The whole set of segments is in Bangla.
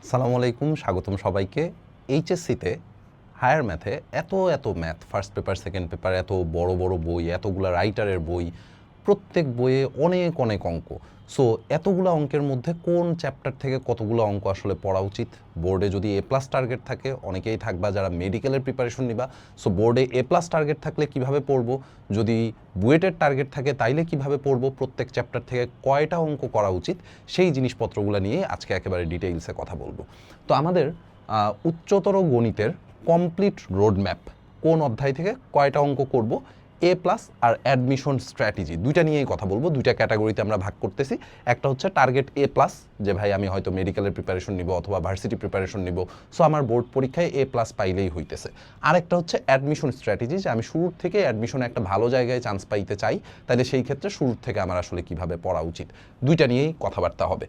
আসসালামু আলাইকুম, স্বাগতম সবাইকে। এইচএসসিতে হায়ার ম্যাথে এত math, first paper second paper, এত বড় বড় বই, এতগুলো রাইটারের বই, প্রত্যেক বইয়ে অনেক অঙ্ক। সো এতগুলো অঙ্কের মধ্যে কোন চ্যাপ্টার থেকে কতগুলো অঙ্ক আসলে পড়া উচিত? বোর্ডে যদি এ প্লাস টার্গেট থাকে, অনেকেই থাকবা যারা মেডিকেলের প্রিপারেশন নিবা, সো বোর্ডে এ প্লাস টার্গেট থাকলে কিভাবে পড়বো, যদি বুয়েটের টার্গেট থাকে তাইলে কিভাবে পড়বো, প্রত্যেক চ্যাপ্টার থেকে কয়টা অঙ্ক করা উচিত, সেই জিনিসপত্রগুলো নিয়ে আজকে একেবারে ডিটেইলসে কথা বলবো। তো আমাদের উচ্চতর গণিতের কমপ্লিট রোডম্যাপ, কোন অধ্যায় থেকে কয়টা অঙ্ক করব, এ প্লাস আর অ্যাডমিশন স্ট্র্যাটেজি, দুইটা নিয়েই কথা বলবো। দুইটা ক্যাটাগরিতে আমরা ভাগ করতেছি। একটা হচ্ছে টার্গেট এ প্লাস, যে ভাই আমি হয়তো মেডিকেলের প্রিপারেশন নিব অথবা ভার্সিটি প্রিপারেশন নিব, সো আমার বোর্ড পরীক্ষায় এ প্লাস পাইলেই হইতেছে। আরেকটা হচ্ছে অ্যাডমিশন স্ট্র্যাটেজি, যে আমি শুরুর থেকে অ্যাডমিশনে একটা ভালো জায়গায় চান্স পাইতে চাই, তাহলে সেই ক্ষেত্রে শুরুর থেকে আমার আসলে কিভাবে পড়া উচিত, দুইটা নিয়েই কথাবার্তা হবে।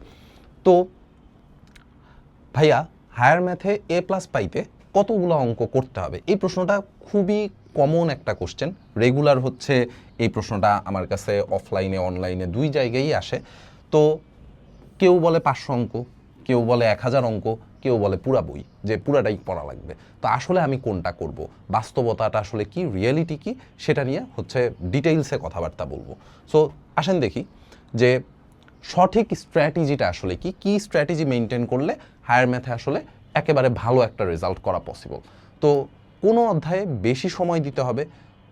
তো ভাইয়া, হায়ার ম্যাথে এ প্লাস পাইতে কতগুলো অঙ্ক করতে হবে? এই প্রশ্নটা খুবই কমন একটা কোশ্চেন, রেগুলার হচ্ছে এই প্রশ্নটা আমার কাছে অফলাইনে অনলাইনে দুই জায়গায়ই আসে। তো কেউ বলে 500 অঙ্ক, কেউ বলে 1000 অঙ্ক, কেউ বলে পুরা বই, যে পুরাটাই পড়া লাগবে। তো আসলে আমি কোনটা করব, বাস্তবতাটা আসলে কি, রিয়েলিটি কি, সেটা নিয়ে হচ্ছে ডিটেইলসে কথাবার্তা বলবো। সো আসেন দেখি যে সঠিক স্ট্র্যাটেজিটা আসলে কি, কি স্ট্র্যাটেজি মেনটেন করলে হায়ার ম্যাথে আসলে একেবারে ভালো একটা রেজাল্ট করা পসিবল। তো কোন অধ্যায়ে বেশি সময় দিতে হবে,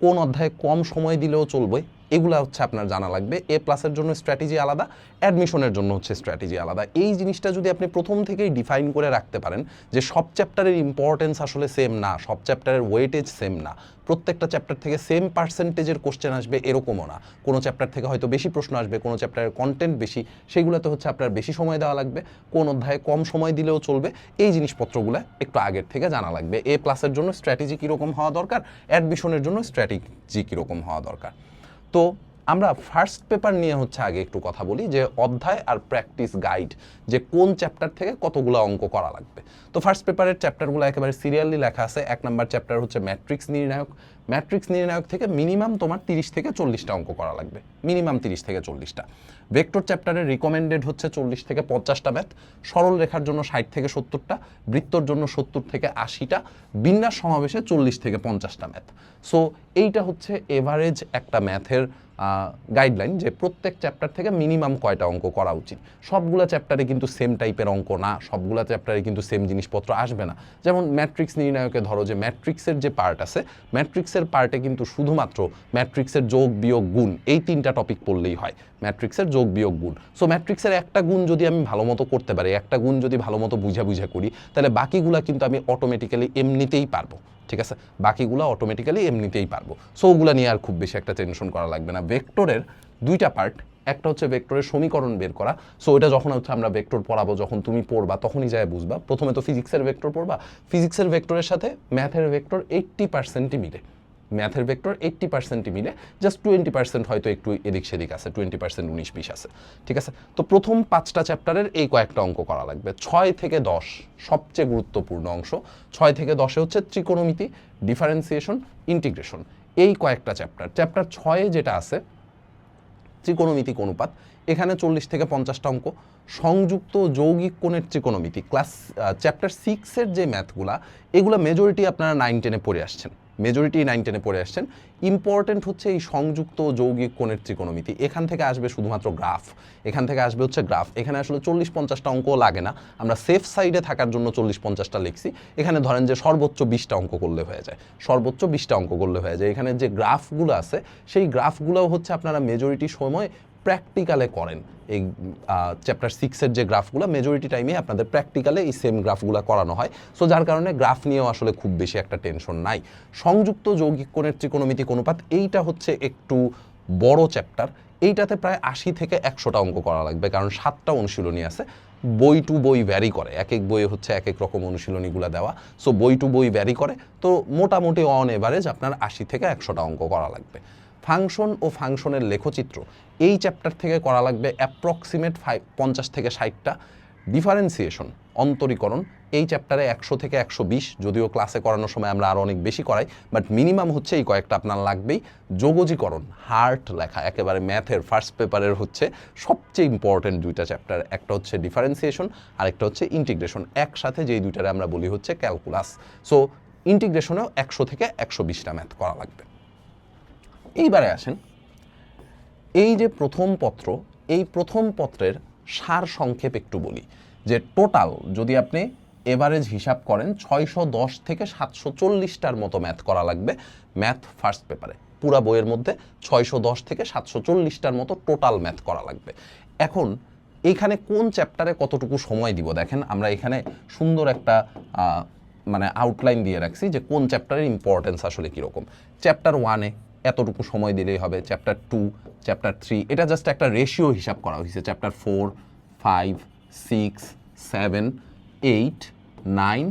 কোন অধ্যায়ে কম সময় দিলেও চলবে, এগুলা হচ্ছে আপনার জানা লাগবে। এ প্লাসের জন্য স্ট্র্যাটেজি আলাদা, অ্যাডমিশনের জন্য হচ্ছে স্ট্র্যাটেজি আলাদা। এই জিনিসটা যদি আপনি প্রথম থেকেই ডিফাইন করে রাখতে পারেন যে সব চ্যাপ্টারের ইম্পর্টেন্স আসলে সেম না, সব চ্যাপ্টারের ওয়েটেজ সেম না, প্রত্যেকটা চ্যাপ্টার থেকে সেম পার্সেন্টেজের কোশ্চেন আসবে এরকমও না, কোনো চ্যাপ্টার থেকে হয়তো বেশি প্রশ্ন আসবে, কোনো চ্যাপ্টারের কন্টেন্ট বেশি, সেগুলোতে হচ্ছে আপনার বেশি সময় দেওয়া লাগবে, কোন অধ্যায়ে কম সময় দিলেও চলবে, এই জিনিসপত্রগুলো একটু আগের থেকে জানা লাগবে। এ প্লাসের জন্য স্ট্র্যাটেজি কীরকম হওয়া দরকার, অ্যাডমিশনের জন্য স্ট্র্যাটেজি কীরকম হওয়া দরকার। তো আমরা ফার্স্ট পেপার নিয়ে হচ্ছে আগে একটু কথা বলি, যে অধ্যায় আর প্র্যাকটিস গাইড, যে কোন চ্যাপ্টার থেকে কতগুলো অঙ্ক করা লাগবে। তো ফার্স্ট পেপারের চ্যাপ্টারগুলো একেবারে সিরিয়ালি লেখা আছে। 1 নম্বর চ্যাপ্টার হচ্ছে ম্যাট্রিক্স নির্ণায়ক। ম্যাট্রিক্স নির্ণায়ক থেকে মিনিমাম তোমার 30 থেকে 40টা অঙ্ক করা লাগবে, মিনিমাম 30 থেকে 40টা। ভেক্টর চ্যাপ্টারের রিকমেন্ডেড হচ্ছে 40 থেকে 50টা ম্যাথ, সরল রেখার জন্য 60 থেকে 70টা, বৃত্তর জন্য 70 থেকে 80টা, বিন্যাস সমাবেশে 40 থেকে 50টা ম্যাথ। সো এইটা হচ্ছে এভারেজ একটা ম্যাথের গাইডলাইন, যে প্রত্যেক চ্যাপ্টার থেকে মিনিমাম কয়টা অঙ্ক করা উচিত। সবগুলো চ্যাপ্টারে কিন্তু সেম টাইপের অঙ্ক না, সবগুলো চ্যাপ্টারে কিন্তু সেম জিনিসপত্র আসবে না। যেমন ম্যাট্রিক্স নির্ণায়কে ধরো, যে ম্যাট্রিক্সের যে পার্ট আছে, ম্যাট্রিক্সের পার্টে কিন্তু শুধুমাত্র ম্যাট্রিক্সের যোগ বিয়োগ গুণ, এই 3টা টপিক পড়লেই হয়। ম্যাট্রিক্সের যোগ বিয়োগ গুণ, সো ম্যাট্রিক্সের একটা গুণ যদি আমি ভালো মতো করতে পারি, একটা গুণ যদি ভালো মতো বুঝা করি, তাহলে বাকিগুলা কিন্তু আমি অটোমেটিক্যালি এমনিতেই পারবো। ঠিক আছে, বাকিগুলো অটোমেটিক্যালি এমনিতেই পারবো। সো ওগুলো নিয়ে আর খুব বেশি একটা টেনশন করা লাগবে না। ভেক্টরের দুইটা পার্ট, একটা হচ্ছে ভেক্টরের সমীকরণ বের করা। সো এটা যখন হচ্ছে আমরা ভেক্টর পড়াবো, যখন তুমি পড়বা তখনই যায় বুঝবা। প্রথমে তো ফিজিক্সের ভেক্টর পড়বা, ফিজিক্সের ভেক্টরের সাথে ম্যাথের ভেক্টর 80%ই মিলে, ম্যাথের ভেক্টর 80%ই মিলে, জাস্ট 20% হয়তো একটু এদিক সেদিক আছে, 20% 19-20 আছে। ঠিক আছে, তো প্রথম 5টা চ্যাপ্টারের এই কয়েকটা অঙ্ক করা লাগবে। 6 থেকে 10 সবচেয়ে গুরুত্বপূর্ণ অংশ। 6 থেকে 10-এ হচ্ছে ত্রিকোণমিতি, ডিফারেন্সিয়েশন, ইন্টিগ্রেশন, এই কয়েকটা চ্যাপ্টার। চ্যাপ্টার 6-এ যেটা আছে ত্রিকোণমিতিক অনুপাত, এখানে 40 থেকে 50টা অঙ্ক। সংযুক্ত যৌগিক কোণের ত্রিকোণমিতি, ক্লাস চ্যাপ্টার 6-এর যে ম্যাথগুলা, এগুলো মেজরিটি আপনারা 9-10-এ পড়ে আসছেন, মেজরিটি 9-10-এ পড়ে আসছেন। ইম্পর্টেন্ট হচ্ছে এই সংযুক্ত যৌগিক কোণের ত্রিকোণমিতি, এখান থেকে আসবে শুধুমাত্র গ্রাফ, এখান থেকে আসবে হচ্ছে গ্রাফ। এখানে আসলে 40-50টা অঙ্ক লাগে না, আমরা সেফ সাইডে থাকার জন্য 40-50টা লিখছি। এখানে ধরেন যে সর্বোচ্চ 20টা অঙ্ক করলে হয়ে যায়, সর্বোচ্চ 20টা অঙ্ক করলে হয়ে যায়। এখানে যে গ্রাফগুলো আছে, সেই গ্রাফগুলোও হচ্ছে আপনারা মেজরিটি সময় প্র্যাকটিক্যালে করেন। এই চ্যাপ্টার 6-এর যে গ্রাফগুলো মেজরিটি টাইমে আপনাদের প্র্যাকটিক্যালে এই সেম গ্রাফগুলো করানো হয়। সো যার কারণে গ্রাফ নিয়েও আসলে খুব বেশি একটা টেনশন নাই। সংযুক্ত যৌগিক কোণের ত্রিকোণমিতিক অনুপাত, এইটা হচ্ছে একটু বড় চ্যাপ্টার। এইটাতে প্রায় 80 থেকে 100টা অঙ্ক করা লাগবে, কারণ 7টা অনুশীলনী আছে। বই টু বই ভ্যারি করে, এক এক বইয়ে হচ্ছে এক এক রকম অনুশীলনীগুলো দেওয়া। সো বই টু বই ভ্যারি করে, তো মোটামুটি অন এভারেজ আপনার 80 থেকে 100টা অঙ্ক করা লাগবে। ফাংশন ও ফাংশনের লেখচিত্র, এই চ্যাপ্টার থেকে করা লাগবে অ্যাপ্রক্সিমেট 50 থেকে 60টা। ডিফারেন্সিয়েশন, অন্তরীকরণ, এই চ্যাপ্টারে 100 থেকে 120, যদিও ক্লাসে করানোর সময় আমরা আরও অনেক বেশি করাই, বাট মিনিমাম হচ্ছে এই কয়েকটা আপনার লাগবেই। যোগজীকরণ, হার্ট লেখা, একেবারে ম্যাথের ফার্স্ট পেপারের হচ্ছে সবচেয়ে ইম্পর্টেন্ট দুইটা চ্যাপ্টার, একটা হচ্ছে ডিফারেন্সিয়েশন আর একটা হচ্ছে ইন্টিগ্রেশন, একসাথে যেই দুইটারে আমরা বলি হচ্ছে ক্যালকুলাস। সো ইন্টিগ্রেশনেও 100 থেকে 120টা ম্যাথ করা লাগবে। এইবারে আসেন, এই যে প্রথম পত্র, এই প্রথম পত্রের সার সংক্ষেপ একটু বলি, যে টোটাল যদি আপনি এভারেজ হিসাব করেন 610 থেকে 740টার মতো ম্যাথ করা লাগবে ম্যাথ ফার্স্ট পেপারে। পুরা বইয়ের মধ্যে 610 থেকে 740টার মতো টোটাল ম্যাথ করা লাগবে। এখন এইখানে কোন চ্যাপ্টারে কতটুকু সময় দিব দেখেন, আমরা এখানে সুন্দর একটা মানে আউটলাইন দিয়ে রাখছি যে কোন চ্যাপ্টারের ইম্পর্টেন্স আসলে কীরকম। চ্যাপ্টার 1-এ এতটুকু সময় দিলেই হবে, চ্যাপ্টার 2, চ্যাপ্টার 3, এটা জাস্ট একটা রেশিও হিসাব করা হয়েছে, চ্যাপ্টার 4, 5, 6, 7, 8, 9,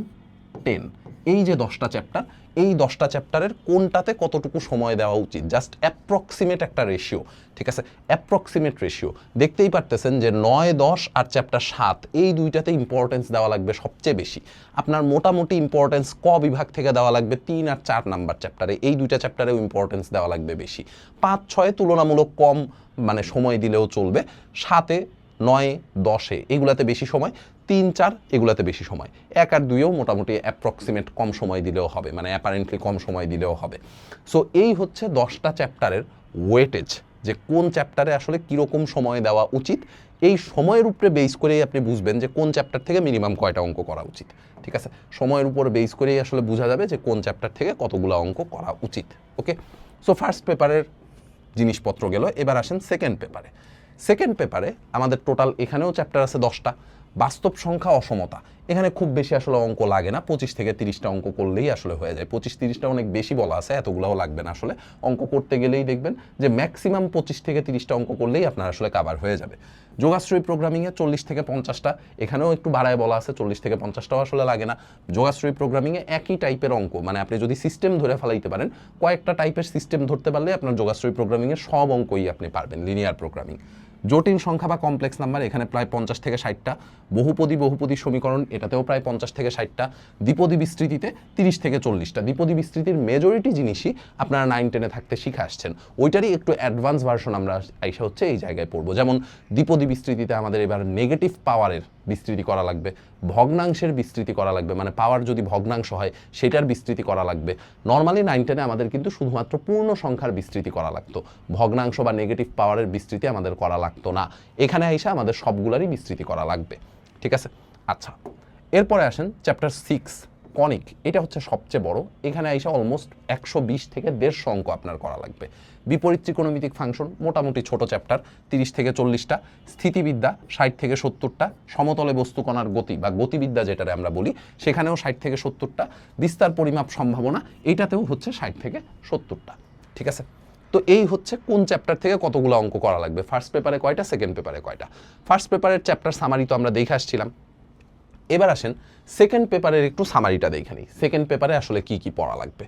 10, এই যে 10টা চ্যাপ্টার, এই 10টা চ্যাপ্টারের কোনটাতে কতটুকু সময় দেওয়া উচিত, জাস্ট অ্যাপ্রক্সিমেট একটা রেশিও, ঠিক আছে, অ্যাপ্রক্সিমেট রেশিও। দেখতেই পারতেছেন যে 9, 10 আর চ্যাপ্টার 7, এই দুইটাতে ইম্পর্টেন্স দেওয়া লাগবে সবচেয়ে বেশি। আপনার মোটামুটি ইম্পর্টেন্স ক বিভাগ থেকে দেওয়া লাগবে 3 আর 4 নাম্বার চ্যাপ্টারে, এই দুইটা চ্যাপ্টারেও ইম্পর্টেন্স দেওয়া লাগবে বেশি। 5, 6 তুলনামূলক কম মানে সময় দিলেও চলবে, 7, 9, 10 এগুলাতে বেশি সময়, 3, 4 এগুলাতে বেশি সময়, 1 আর 2-এও মোটামুটি অ্যাপ্রক্সিমেট কম সময় দিলেও হবে, মানে অ্যাপারেন্টলি কম সময় দিলেও হবে। সো এই হচ্ছে 10টা চ্যাপ্টারের ওয়েটেজ, যে কোন চ্যাপ্টারে আসলে কীরকম সময় দেওয়া উচিত। এই সময়ের উপরে বেস করেই আপনি বুঝবেন যে কোন চ্যাপ্টার থেকে মিনিমাম কয়টা অঙ্ক করা উচিত, ঠিক আছে, সময়ের উপর বেস করেই আসলে বোঝা যাবে যে কোন চ্যাপ্টার থেকে কতগুলো অঙ্ক করা উচিত। ওকে, সো ফার্স্ট পেপারের জিনিসপত্র গেল। এবার আসেন সেকেন্ড পেপারে। সেকেন্ড পেপারে আমাদের টোটাল এখানেও চ্যাপ্টার আছে 10টা। বাস্তব সংখ্যা, অসমতা, এখানে খুব বেশি আসলে অঙ্ক লাগে না, 25 থেকে 30টা অঙ্ক করলেই আসলে হয়ে যায়। 25-30টা অনেক বেশি বলা আছে, এতগুলোও লাগবে না আসলে। অঙ্ক করতে গেলেই দেখবেন যে ম্যাক্সিমাম 25 থেকে 30টা অঙ্ক করলেই আপনার আসলে কাভার হয়ে যাবে। যোগাশ্রয়ী প্রোগ্রামিংয়ে 40 থেকে 50টা, এখানেও একটু বাড়ায় বলা আছে, 40 থেকে 50টাও আসলে লাগে না। যোগাশ্রয়ী প্রোগ্রামিংয়ে একই টাইপের অঙ্ক, মানে আপনি যদি সিস্টেম ধরে ফেলাইতে পারেন, কয়েকটা টাইপের সিস্টেম ধরতে পারলে আপনার যোগাশ্রয়ী প্রোগ্রামিংয়ের সব অঙ্কই আপনি পারবেন, লিনিয়ার প্রোগ্রামিং। জটিল সংখ্যা বা কমপ্লেক্স নাম্বার, এখানে প্রায় 50 থেকে 60টা। বহুপদী সমীকরণ, এটাতেও প্রায় 50 থেকে 60টা। দ্বিপদী বিস্তৃতিতে 30 থেকে 40টা। দ্বিপদী বিস্তৃতির মেজরিটি জিনিসই আপনারা 9-10-এ থাকতে শিখে আসছেন, ওইটারই একটু অ্যাডভান্স ভার্সন আমরা আইসা হচ্ছে এই জায়গায় পড়বো। যেমন দ্বিপদী বিস্তৃতিতে আমাদের এবার নেগেটিভ পাওয়ারের বিস্তৃতি করা লাগবে, ভগ্নাংশের বিস্তৃতি করা লাগবে, মানে পাওয়ার যদি ভগ্নাংশ হয় সেটার বিস্তৃতি করা লাগবে। নর্মালি 9-10-এ আমাদের কিন্তু শুধুমাত্র পূর্ণ সংখ্যার বিস্তৃতি করা লাগতো, ভগ্নাংশ বা নেগেটিভ পাওয়ারের বিস্তৃতি আমাদের করা লাগতো না। এখানে আইসা আমাদের সবগুলারই বিস্তৃতি করা লাগবে, ঠিক আছে। আচ্ছা, এরপরে আসেন চ্যাপ্টার 6, কনিক, এটা হচ্ছে সবচেয়ে বড়। এখানে আইসা অলমোস্ট 120 থেকে 150 অঙ্ক আপনার করা লাগবে। বিপরীত ত্রিকোণমিতিক ফাংশন, মোটামুটি ছোট চ্যাপ্টার, 30 থেকে 40টা। স্থিতিবিদ্যা 60 থেকে 70টা। সমতলে বস্তু কণার গতি বা গতিবিদ্যা যেটারে আমরা বলি, সেখানেও 60 থেকে 70টা। বিস্তার পরিমাপ সম্ভাবনা, এইটাতেও হচ্ছে 60 থেকে 70টা, ঠিক আছে। তো এই হচ্ছে কোন চ্যাপ্টার থেকে কতগুলো অঙ্ক করা লাগবে, ফার্স্ট পেপারে কয়টা, সেকেন্ড পেপারে কয়টা। ফার্স্ট পেপারের চ্যাপ্টার সামারি তো আমরা দেখে আসছিলাম। এবার আসেন সেকেন্ড পেপারের একটু সামারিটা দেখে নিই, সেকেন্ড পেপারে আসলে কি কি পড়া লাগবে।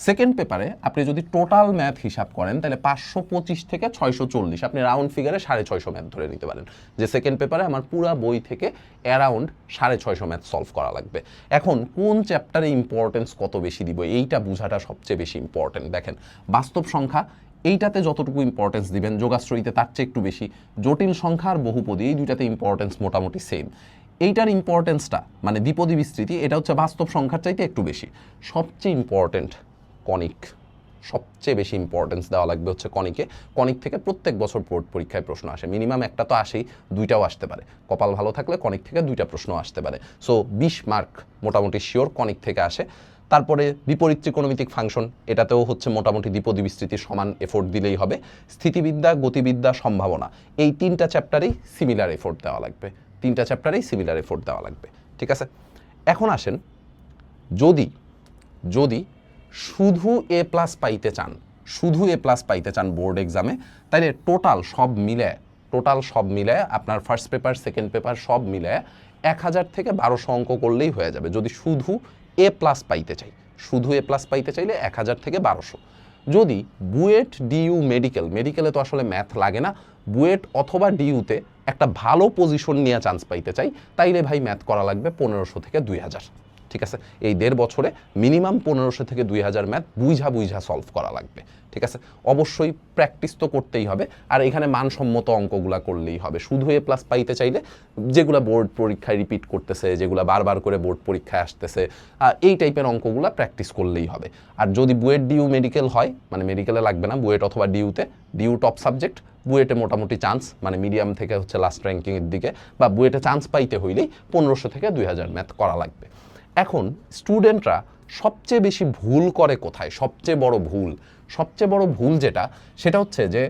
সেকেন্ড পেপারে আপনি যদি টোটাল ম্যাথ হিসাব করেন তাহলে 525 থেকে 640, আপনি রাউন্ড ফিগারে 650 ম্যাথ ধরে নিতে পারেন, যে সেকেন্ড পেপারে আমার পুরা বই থেকে অ্যারাউন্ড 650 ম্যাথ সলভ করা লাগবে। এখন কোন চ্যাপ্টারে ইম্পর্টেন্স কত বেশি দিব, এইটা বোঝাটা সবচেয়ে বেশি ইম্পর্টেন্ট। দেখেন, বাস্তব সংখ্যা, এইটাতে যতটুকু ইম্পর্টেন্স দিবেন, যোগাশ্রয়ীতে তার চেয়ে একটু বেশি। জটিল সংখ্যা আর বহুপদী, এই দুইটাতে ইম্পর্টেন্স মোটামুটি সেম। এইটার ইম্পর্টেন্সটা মানে দ্বিপদী বিস্তৃতি, এটা হচ্ছে বাস্তব সংখ্যার চাইতে একটু বেশি। সবচেয়ে ইম্পর্টেন্ট কনিক, সবচেয়ে বেশি ইম্পর্টেন্স দেওয়া লাগবে হচ্ছে কনিকে। কনিক থেকে প্রত্যেক বছর বোর্ড পরীক্ষায় প্রশ্ন আসে, মিনিমাম একটা তো আসেই, দুইটাও আসতে পারে, কপাল ভালো থাকলে কনিক থেকে 2টা প্রশ্ন আসতে পারে। সো 20 মার্ক মোটামুটি শিওর কনিক থেকে আসে। তারপরে বিপরীত ত্রিকোণমিতিক ফাংশন, এটাতেও হচ্ছে মোটামুটি দ্বিপদী বিস্তৃতির সমান এফোর্ট দিলেই হবে। স্থিতিবিদ্যা, গতিবিদ্যা, সম্ভাবনা, এই 3টা চ্যাপ্টারেই সিমিলার এফোর্ট দেওয়া লাগবে, 3টা চ্যাপ্টারেই সিমিলার এফোর্ট দেওয়া লাগবে, ঠিক আছে। এখন আসেন, যদি শুধু A+ পাইতে চান, শুধু A+ পাইতে চান বোর্ড এক্সামে, তাইলে টোটাল সব মিলে আপনার ফার্স্ট পেপার, সেকেন্ড পেপার সব মিলে 1000 থেকে 1200 অঙ্ক করলেই হয়ে যাবে, যদি শুধু A+ পাইতে চাই। শুধু A+ পাইতে চাইলে 1000 থেকে 1200। যদি বুয়েট, ডিইউ, মেডিকেলে তো আসলে ম্যাথ লাগে না, বুয়েট অথবা ডিইউতে একটা ভালো পজিশন নিয়ে চান্স পাইতে চাই, তাইলে ভাই ম্যাথ করা লাগবে 1500 থেকে 2000। ঠিক আছে, এই 1.5 বছরে মিনিমাম 1500 থেকে 2000 ম্যাথ বুঝা সলভ করা লাগবে। ঠিক আছে, অবশ্যই প্র্যাকটিস তো করতেই হবে, আর এখানে মানসম্মত অঙ্কগুলা করলেই হবে। শুধু এ প্লাস পাইতে চাইলে যেগুলো বোর্ড পরীক্ষায় রিপিট করতেছে, যেগুলো বারবার করে বোর্ড পরীক্ষায় আসতেছে, এই টাইপের অঙ্কগুলো প্র্যাকটিস করলেই হবে। আর যদি বুয়েট ডিউ মেডিকেল হয়, মানে মেডিকেলে লাগবে না, বুয়েট অথবা ডিউতে, ডিউ টপ সাবজেক্ট, বুয়েটে মোটামুটি চান্স মানে মিডিয়াম থেকে হচ্ছে লাস্ট র্যাঙ্কিংয়ের দিকে, বা বুয়েটে চান্স পাইতে হইলেই 1500 থেকে 2000 ম্যাথ করা লাগবে। এখন স্টুডেন্টরা সবচেয়ে বেশি ভুল করে কোথায়? সবচেয়ে বড় ভুল যেটা, সেটা হচ্ছে যে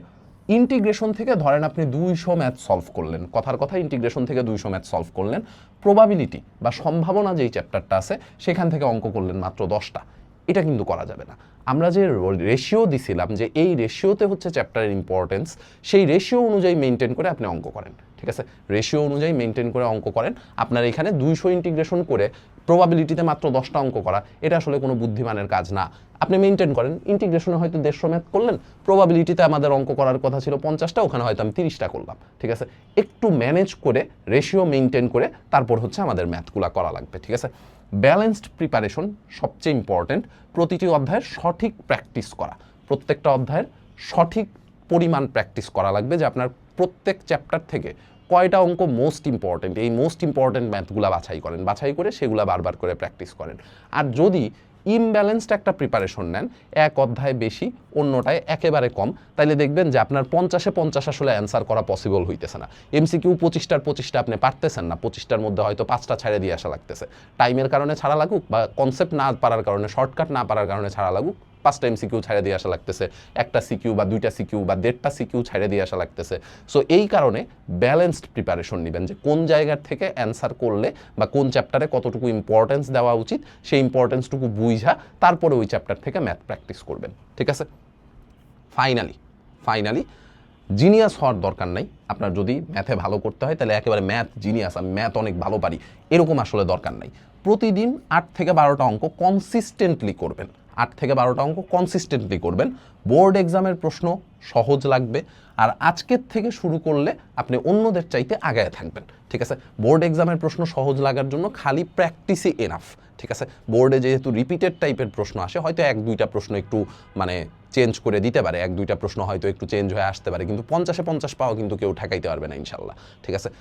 ইন্টিগ্রেশন থেকে ধরেন আপনি 200 ম্যাথ সলভ করলেন, কথার কথা ইন্টিগ্রেশন থেকে 200 ম্যাথ সলভ করলেন, প্রবাবিলিটি বা সম্ভাবনা যেই চ্যাপ্টারটা আছে সেখান থেকে অঙ্ক করলেন মাত্র 10টা। এটা কিন্তু করা যাবে না। আমরা যে রেশিও দিছিলাম যে এই রেশিওতে হচ্ছে চ্যাপ্টারের ইম্পর্টেন্স, সেই রেশিও অনুযায়ী মেনটেন করে আপনি অঙ্ক করেন। ঠিক আছে, রেশিও অনুযায়ী মেনটেন করে অঙ্ক করেন। আপনার এখানে 200 ইন্টিগ্রেশন করে প্রবাবিলিটিতে মাত্র 10টা অঙ্ক করা, এটা আসলে কোনো বুদ্ধিমানের কাজ না। আপনি মেনটেন করেন, ইন্টিগ্রেশনে হয়তো 150 ম্যাথ করলেন, প্রবাবিলিটিতে আমাদের অঙ্ক করার কথা ছিল 50টা, ওখানে হয়তো আমি 30টা করলাম। ঠিক আছে, একটু ম্যানেজ করে রেশিও মেনটেন করে তারপর হচ্ছে আমাদের ম্যাথগুলো করা লাগবে। ঠিক আছে, ব্যালেন্সড প্রিপারেশন সবচেয়ে ইম্পর্টেন্ট। প্রতিটি অধ্যায়ের সঠিক প্র্যাকটিস করা, প্রত্যেকটা অধ্যায়ের সঠিক পরিমাণ প্র্যাকটিস করা লাগবে, যে আপনার প্রত্যেক চ্যাপ্টার থেকে কয়টা অঙ্ক মোস্ট ইম্পর্টেন্ট, এই মোস্ট ইম্পর্টেন্ট ম্যাথগুলো বাছাই করে সেগুলো বারবার করে প্র্যাকটিস করেন। আর যদি ইমব্যালেন্সড একটা প্রিপারেশন নেন, এক অধ্যায় বেশি অন্যটায় একেবারে কম, তাইলে দেখবেন যে আপনার 50-এ 50 আসলে অ্যান্সার করা পসিবল হইতেছে না। এমসিকিউ 25টার 25টা আপনি পারতেছেন না, 25টার মধ্যে হয়তো 5টা ছেড়ে দিয়ে আসা লাগতেছে। টাইমের কারণে ছাড়া লাগুক, বা কনসেপ্ট না পারার কারণে, শর্টকাট না পারার কারণে ছাড়া লাগুক, 5টা এমসিকিউ ছেড়ে দিয়ে আসা লাগতেছে, একটা সিকিউ বা 2টা সিকিউ বা 1.5টা সিকিউ ছেড়ে দিয়ে আসা লাগতেছে। সো এই কারণে ব্যালেন্সড প্রিপারেশন নেবেন, যে কোন জায়গার থেকে অ্যান্সার করলে বা কোন চ্যাপ্টারে কতটুকু ইম্পর্টেন্স দেওয়া উচিত, সেই ইম্পর্টেন্সটুকু বুঝা তারপরে ওই চ্যাপ্টার থেকে ম্যাথ প্র্যাকটিস করবেন। ঠিক আছে, ফাইনালি জিনিয়াস হওয়ার দরকার নাই। আপনার যদি ম্যাথে ভালো করতে হয় তাহলে একেবারে ম্যাথ জিনিয়াস, আমি ম্যাথ অনেক ভালো পারি, এরকম আসলে দরকার নাই। প্রতিদিন 8 থেকে 12টা অঙ্ক কনসিস্টেন্টলি করবেন, 8 থেকে 12টা অঙ্ক কনসিস্টেন্টলি করবেন। বোর্ড এক্সামের প্রশ্ন সহজ লাগবে, আর আজকের থেকে শুরু করলে আপনি অন্যদের চাইতে আগায় থাকবেন। ঠিক আছে, বোর্ড এক্সামের প্রশ্ন সহজ লাগার জন্য খালি প্র্যাকটিসই এনাফ। ঠিক আছে, বোর্ডে যেহেতু রিপিটেড টাইপের প্রশ্ন আসে, হয়তো 1-2টা প্রশ্ন একটু মানে চেঞ্জ করে দিতে পারে, 1-2টা প্রশ্ন হয়তো একটু চেঞ্জ হয়ে আসতে পারে, কিন্তু 50-এ 50 পাওয়া কিন্তু কেউ ঠেকাইতে পারবে না ইনশাল্লাহ। ঠিক আছে,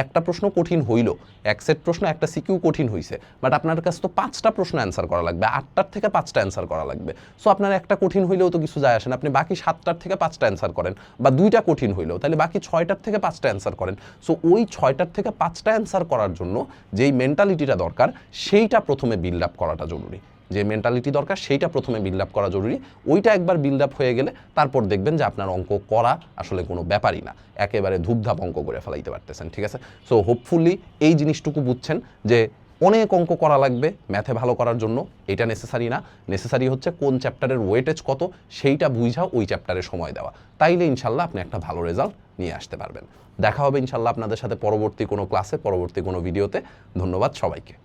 একটা প্রশ্ন কঠিন হইল, এক সেট প্রশ্ন, একটা সিকিউ কঠিন হয়েছে, বাট আপনার কাছে তো 5টা প্রশ্ন অ্যান্সার করা লাগবে, 8টার থেকে 5টা অ্যান্সার করা লাগবে। সো আপনার একটা কঠিন হইলেও তো কিছু যায় আসে না, আপনি বাকি 7টার থেকে 5টা অ্যান্সার করেন, বা 2টা কঠিন হইলেও তাহলে বাকি 6টার থেকে 5টা অ্যান্সার করেন। সো ওই 6টার থেকে 5টা অ্যান্সার করার জন্য যেই মেন্টালিটিটা দরকার, সেইটা প্রথমে বিল্ড আপ করাটা জরুরি। যে মেন্টালিটি দরকার সেইটা প্রথমে বিল্ড আপ করা জরুরি। ওইটা একবার বিল্ড আপ হয়ে গেলে তারপর দেখবেন যে আপনার অঙ্ক করা আসলে কোনো ব্যাপারই না, একেবারে ধূপধাপ অঙ্ক করে ফেলাইতে পারতেছেন। ঠিক আছে, সো হোপফুলি এই জিনিসটুকু বুঝছেন যে অনেক অঙ্ক করা লাগবে ম্যাথে ভালো করার জন্য, এটা নেসেসারি না। নেসেসারি হচ্ছে কোন চ্যাপ্টারের ওয়েটেজ কত সেইটা বুঝা ওই চ্যাপ্টারে সময় দেওয়া, তাইলে ইনশাল্লাহ আপনি একটা ভালো রেজাল্ট নিয়ে আসতে পারবেন। দেখা হবে ইনশাল্লাহ আপনাদের সাথে পরবর্তী কোনো ক্লাসে, পরবর্তী কোনো ভিডিওতে। ধন্যবাদ সবাইকে।